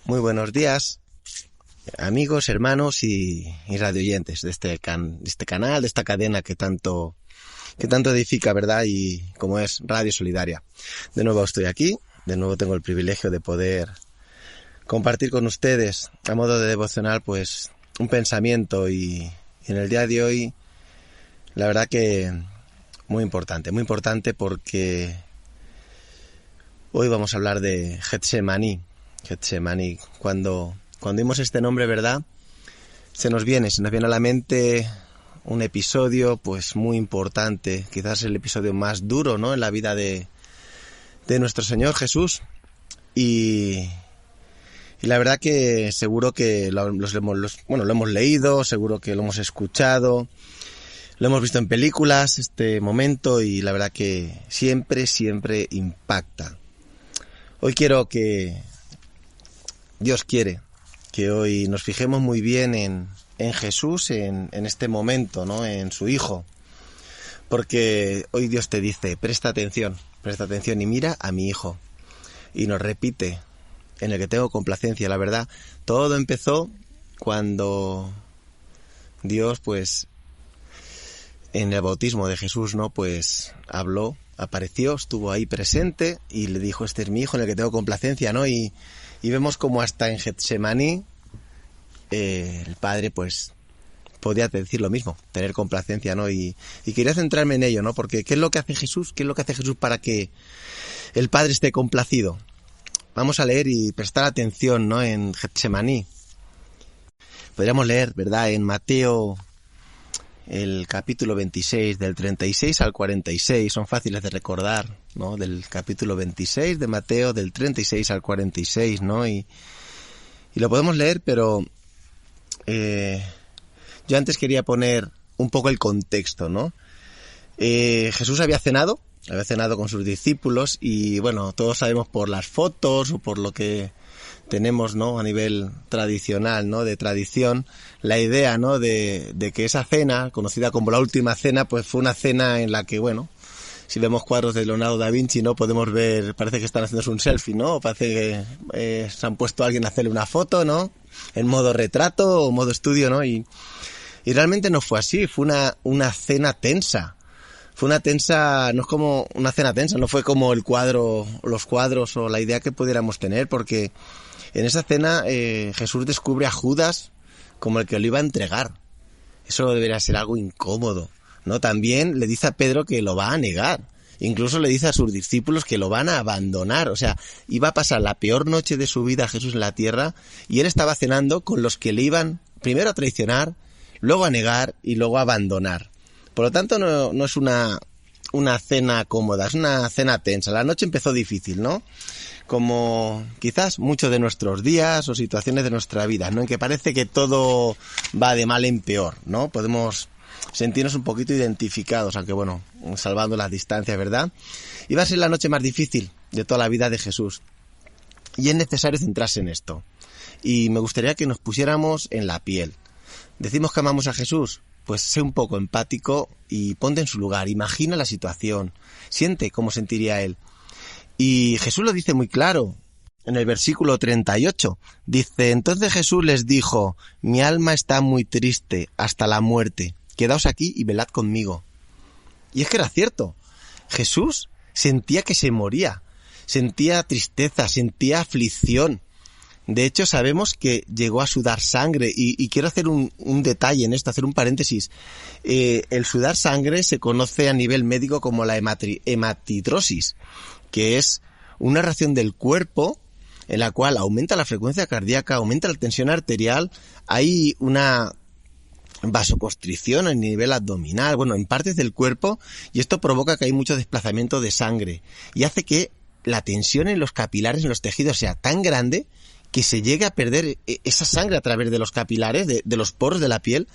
Muy buenos días, amigos, hermanos y radioyentes de este canal, de esta cadena que tanto edifica, ¿verdad? Y como es Radio Solidaria. De nuevo estoy aquí, de nuevo tengo el privilegio de poder compartir con ustedes a modo de devocional pues un pensamiento y en el día de hoy la verdad que muy importante porque hoy vamos a hablar de Getsemaní. Cuando oímos este nombre, ¿verdad? Se nos viene a la mente un episodio pues muy importante, quizás el episodio más duro, ¿no? En la vida de nuestro Señor Jesús. Y la verdad que seguro que lo hemos leído, seguro que lo hemos escuchado, lo hemos visto en películas, este momento, y la verdad que siempre impacta. Hoy quiero que Dios quiere que hoy nos fijemos muy bien en Jesús, en este momento, ¿no? En su Hijo. Porque hoy Dios te dice, presta atención y mira a mi Hijo. Y nos repite, en el que tengo complacencia. La verdad, todo empezó cuando Dios, pues, en el bautismo de Jesús, ¿no? Pues habló, apareció, estuvo ahí presente y le dijo, este es mi Hijo en el que tengo complacencia, ¿no? Y vemos como hasta en Getsemaní el Padre pues podía decir lo mismo, tener complacencia, ¿no? Y quería centrarme en ello, ¿no? Porque ¿qué es lo que hace Jesús? ¿Qué es lo que hace Jesús para que el Padre esté complacido? Vamos a leer y prestar atención, ¿no? En Getsemaní. Podríamos leer, ¿verdad? En Mateo, el capítulo 26, del 36 al 46, son fáciles de recordar, ¿no? Del capítulo 26 de Mateo, del 36 al 46, ¿no? Y lo podemos leer, pero yo antes quería poner un poco el contexto, ¿no? Jesús había cenado con sus discípulos y, bueno, todos sabemos por las fotos o por lo que tenemos, ¿no? A nivel tradicional, ¿no? De tradición, la idea, ¿no? De que esa cena, conocida como la última cena, pues fue una cena en la que, bueno, si vemos cuadros de Leonardo da Vinci, ¿no? Podemos ver, parece que están haciéndose un selfie, ¿no? Parece que se han puesto a alguien a hacerle una foto, ¿no? En modo retrato o modo estudio, ¿no? Y realmente no fue así, fue una cena tensa. Fue una tensa, no es como una cena tensa, no fue como los cuadros o la idea que pudiéramos tener, porque en esa cena Jesús descubre a Judas como el que lo iba a entregar. Eso debería ser algo incómodo, ¿no? También le dice a Pedro que lo va a negar. Incluso le dice a sus discípulos que lo van a abandonar. O sea, iba a pasar la peor noche de su vida Jesús en la tierra y él estaba cenando con los que le iban primero a traicionar, luego a negar y luego a abandonar. Por lo tanto, no es una cena cómoda, es una cena tensa. La noche empezó difícil, ¿no? Como quizás muchos de nuestros días o situaciones de nuestra vida, ¿no? En que parece que todo va de mal en peor, ¿no? Podemos sentirnos un poquito identificados, aunque bueno, salvando las distancias, ¿verdad? Iba a ser la noche más difícil de toda la vida de Jesús. Y es necesario centrarse en esto. Y me gustaría que nos pusiéramos en la piel. Decimos que amamos a Jesús, pues sé un poco empático y ponte en su lugar, imagina la situación, siente cómo sentiría él. Y Jesús lo dice muy claro, en el versículo 38, dice, entonces Jesús les dijo, mi alma está muy triste hasta la muerte, quedaos aquí y velad conmigo. Y es que era cierto, Jesús sentía que se moría, sentía tristeza, sentía aflicción. De hecho, sabemos que llegó a sudar sangre y quiero hacer un detalle en esto, hacer un paréntesis. El sudar sangre se conoce a nivel médico como la hematidrosis, que es una reacción del cuerpo en la cual aumenta la frecuencia cardíaca, aumenta la tensión arterial, hay una vasoconstricción a nivel abdominal, bueno, en partes del cuerpo, y esto provoca que hay mucho desplazamiento de sangre y hace que la tensión en los capilares, en los tejidos, sea tan grande que se llegue a perder esa sangre a través de los capilares, de los poros de la piel,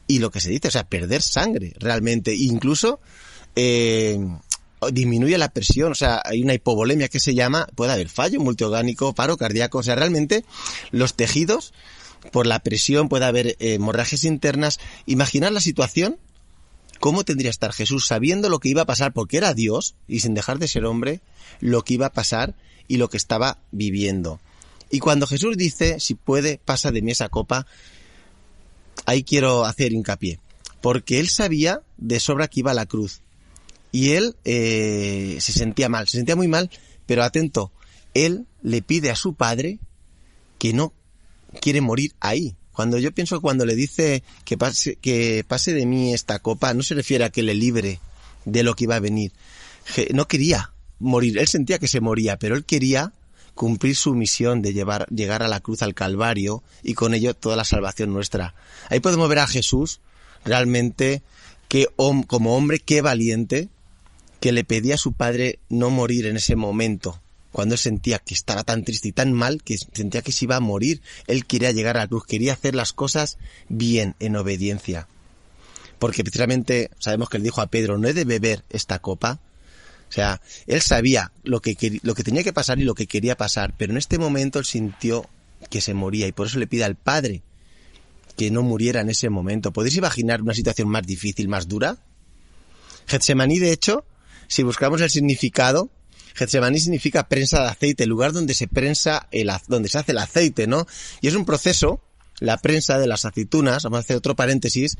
y lo que se dice, o sea, perder sangre realmente. Incluso disminuye la presión, o sea, hay una hipovolemia que se llama, puede haber fallo multiorgánico, paro cardíaco, o sea, realmente los tejidos, por la presión, puede haber hemorragias internas. Imaginar la situación, cómo tendría que estar Jesús sabiendo lo que iba a pasar, porque era Dios, y sin dejar de ser hombre, lo que iba a pasar y lo que estaba viviendo. Y cuando Jesús dice, si puede, pasa de mí esa copa, ahí quiero hacer hincapié. Porque él sabía de sobra que iba a la cruz. Y él se sentía muy mal, pero atento, él le pide a su padre que no quiere morir ahí. Cuando yo pienso cuando le dice que pase de mí esta copa, no se refiere a que le libre de lo que iba a venir. No quería morir, él sentía que se moría, pero él quería cumplir su misión de llegar a la cruz, al Calvario, y con ello toda la salvación nuestra. Ahí podemos ver a Jesús realmente como hombre, qué valiente, que le pedía a su padre no morir en ese momento, cuando él sentía que estaba tan triste y tan mal, que sentía que se iba a morir. Él quería llegar a la cruz, quería hacer las cosas bien, en obediencia. Porque precisamente sabemos que le dijo a Pedro, no he de beber esta copa. O sea, él sabía lo que tenía que pasar y lo que quería pasar, pero en este momento él sintió que se moría y por eso le pide al Padre que no muriera en ese momento. ¿Podéis imaginar una situación más difícil, más dura? Getsemaní, de hecho, si buscamos el significado, Getsemaní significa prensa de aceite, el lugar donde se prensa donde se hace el aceite, ¿no? Y es un proceso, la prensa de las aceitunas, vamos a hacer otro paréntesis,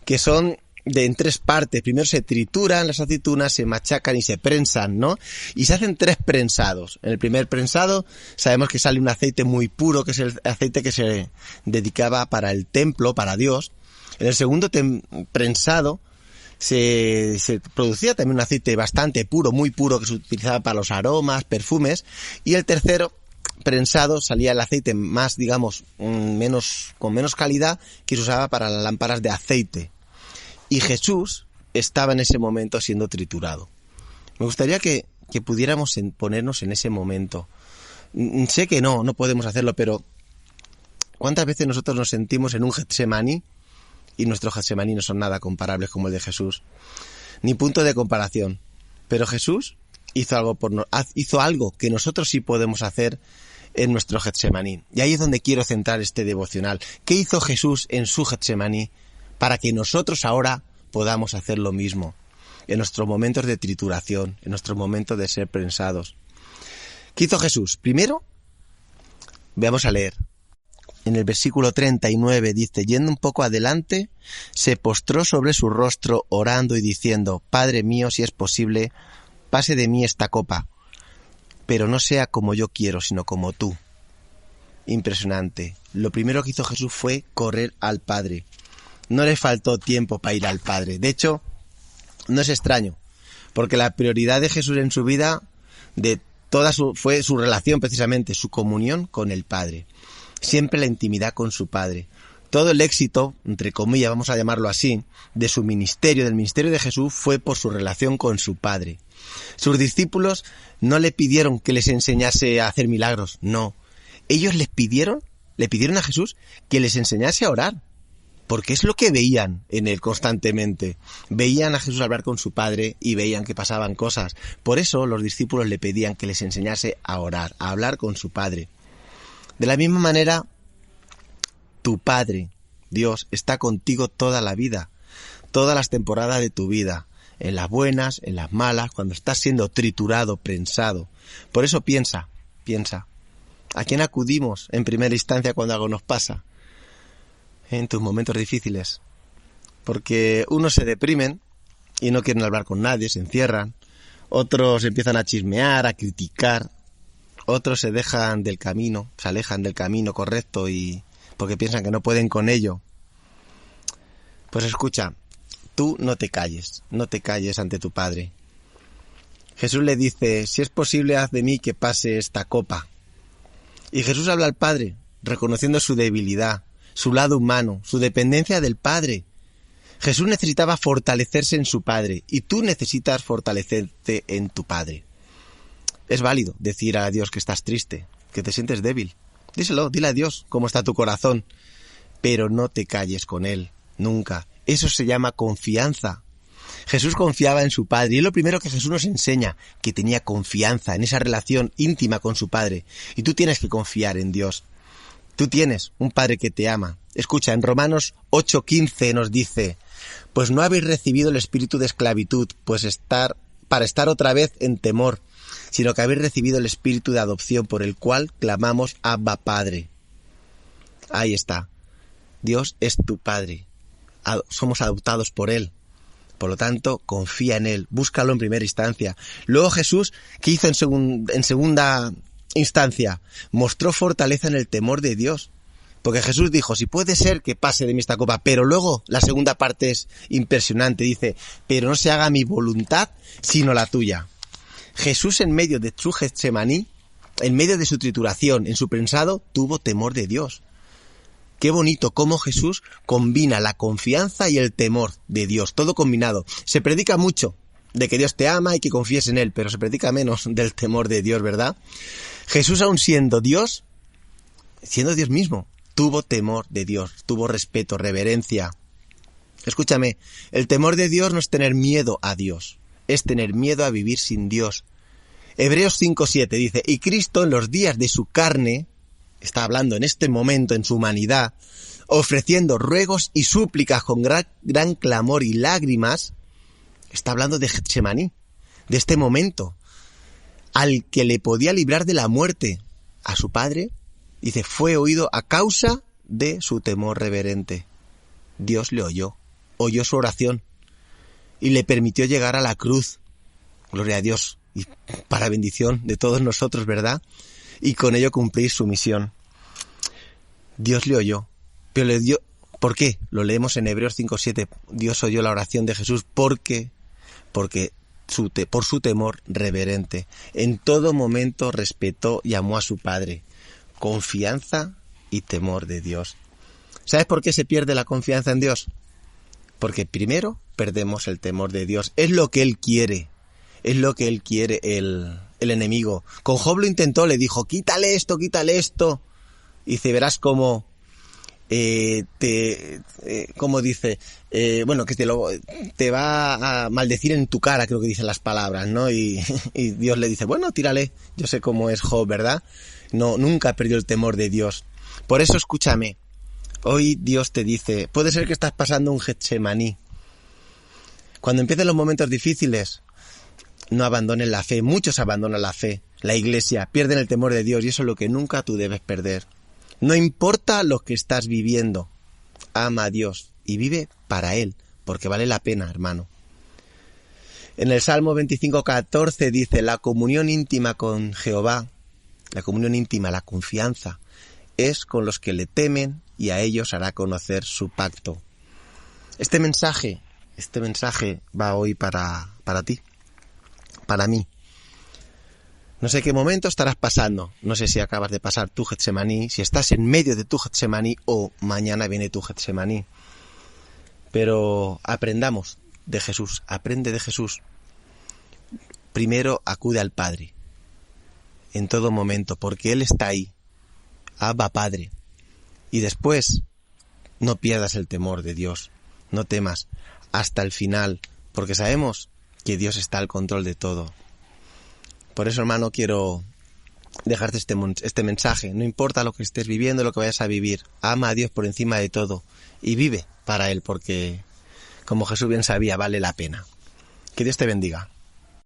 que son en 3 partes. Primero se trituran las aceitunas, se machacan y se prensan, ¿no? Y se hacen 3 prensados. En el primer prensado sabemos que sale un aceite muy puro, que es el aceite que se dedicaba para el templo, para Dios. En el segundo prensado se producía también un aceite bastante puro, muy puro, que se utilizaba para los aromas, perfumes. Y el tercero prensado salía el aceite más, digamos, con menos calidad, que se usaba para las lámparas de aceite. Y Jesús estaba en ese momento siendo triturado. Me gustaría que pudiéramos ponernos en ese momento. Sé que no podemos hacerlo, pero ¿cuántas veces nosotros nos sentimos en un Getsemaní? Y nuestros Getsemaní no son nada comparables como el de Jesús. Ni punto de comparación. Pero Jesús hizo algo que nosotros sí podemos hacer en nuestro Getsemaní. Y ahí es donde quiero centrar este devocional. ¿Qué hizo Jesús en su Getsemaní para que nosotros ahora podamos hacer lo mismo en nuestros momentos de trituración, en nuestros momentos de ser prensados? ¿Qué hizo Jesús? Primero, vamos a leer. En el versículo 39 dice, yendo un poco adelante, se postró sobre su rostro orando y diciendo, Padre mío, si es posible, pase de mí esta copa, pero no sea como yo quiero, sino como tú. Impresionante. Lo primero que hizo Jesús fue correr al Padre. No le faltó tiempo para ir al Padre. De hecho, no es extraño, porque la prioridad de Jesús en su vida fue su relación, precisamente, su comunión con el Padre. Siempre la intimidad con su Padre. Todo el éxito, entre comillas, vamos a llamarlo así, de su ministerio, del ministerio de Jesús, fue por su relación con su Padre. Sus discípulos no le pidieron que les enseñase a hacer milagros, no. Ellos le pidieron a Jesús que les enseñase a orar, porque es lo que veían en él constantemente. Veían a Jesús hablar con su Padre y veían que pasaban cosas. Por eso los discípulos le pedían que les enseñase a orar, a hablar con su Padre. De la misma manera, tu Padre, Dios, está contigo toda la vida, todas las temporadas de tu vida, en las buenas, en las malas, cuando estás siendo triturado, prensado. Por eso piensa, ¿a quién acudimos en primera instancia cuando algo nos pasa? En tus momentos difíciles. Porque unos se deprimen y no quieren hablar con nadie, se encierran. Otros empiezan a chismear, a criticar. Otros se alejan del camino correcto y porque piensan que no pueden con ello. Pues escucha, tú no te calles ante tu Padre. Jesús le dice, si es posible, haz de mí que pase esta copa. Y Jesús habla al Padre, reconociendo su debilidad, su lado humano, su dependencia del Padre. Jesús necesitaba fortalecerse en su Padre y tú necesitas fortalecerte en tu Padre. Es válido decir a Dios que estás triste, que te sientes débil. Díselo, dile a Dios cómo está tu corazón, pero no te calles con Él, nunca. Eso se llama confianza. Jesús confiaba en su Padre y es lo primero que Jesús nos enseña, que tenía confianza en esa relación íntima con su Padre. Y tú tienes que confiar en Dios. Tú tienes un Padre que te ama. Escucha, en Romanos 8:15 nos dice, pues no habéis recibido el espíritu de esclavitud, para estar otra vez en temor, sino que habéis recibido el Espíritu de adopción por el cual clamamos Abba Padre. Ahí está. Dios es tu Padre. Somos adoptados por Él. Por lo tanto, confía en Él. Búscalo en primera instancia. Luego Jesús, ¿qué hizo en segunda instancia? Mostró fortaleza en el temor de Dios. Porque Jesús dijo, si puede ser que pase de mí esta copa, pero luego la segunda parte es impresionante, dice, pero no se haga mi voluntad, sino la tuya. Jesús en medio de su Getsemaní, en medio de su trituración, en su prensado, tuvo temor de Dios. Qué bonito cómo Jesús combina la confianza y el temor de Dios, todo combinado. Se predica mucho de que Dios te ama y que confíes en Él, pero se predica menos del temor de Dios, ¿verdad? Jesús, aun siendo Dios mismo, tuvo temor de Dios, tuvo respeto, reverencia. Escúchame, el temor de Dios no es tener miedo a Dios, es tener miedo a vivir sin Dios. Hebreos 5:7 dice, y Cristo en los días de su carne, está hablando en este momento en su humanidad, ofreciendo ruegos y súplicas con gran clamor y lágrimas, está hablando de Getsemaní, de este momento, al que le podía librar de la muerte, a su Padre. Dice, fue oído a causa de su temor reverente. Dios le oyó su oración y le permitió llegar a la cruz. Gloria a Dios y para bendición de todos nosotros, ¿verdad? Y con ello cumplir su misión. Dios le oyó, pero le dio. ¿Por qué? Lo leemos en Hebreos 5:7. Dios oyó la oración de Jesús porque por su temor reverente. En todo momento respetó y amó a su Padre. Confianza y temor de Dios. ¿Sabes por qué se pierde la confianza en Dios? Porque primero perdemos el temor de Dios. Es lo que Él quiere. Es lo que Él quiere el enemigo. Con Job lo intentó, le dijo, quítale esto. Y dice, verás cómo como dice, que te va a maldecir en tu cara, creo que dicen las palabras, ¿no? Y Dios le dice, bueno, tírale. Yo sé cómo es Job, ¿verdad? No, nunca perdió el temor de Dios. Por eso escúchame, hoy Dios te dice, puede ser que estás pasando un Getsemaní. Cuando empiecen los momentos difíciles, no abandones la fe. Muchos abandonan la fe, la iglesia, pierden el temor de Dios y eso es lo que nunca tú debes perder. No importa lo que estás viviendo, ama a Dios y vive para Él, porque vale la pena, hermano. En el Salmo 25:14 dice, la comunión íntima con Jehová, la comunión íntima, la confianza, es con los que le temen y a ellos hará conocer su pacto. Este mensaje va hoy para ti, para mí. No sé qué momento estarás pasando, no sé si acabas de pasar tu Getsemaní, si estás en medio de tu Getsemaní o mañana viene tu Getsemaní. Pero aprendamos de Jesús, aprende de Jesús. Primero acude al Padre, en todo momento, porque Él está ahí, Abba Padre. Y después, no pierdas el temor de Dios, no temas hasta el final, porque sabemos que Dios está al control de todo. Por eso, hermano, quiero dejarte este mensaje. No importa lo que estés viviendo, lo que vayas a vivir. Ama a Dios por encima de todo y vive para Él, porque, como Jesús bien sabía, vale la pena. Que Dios te bendiga.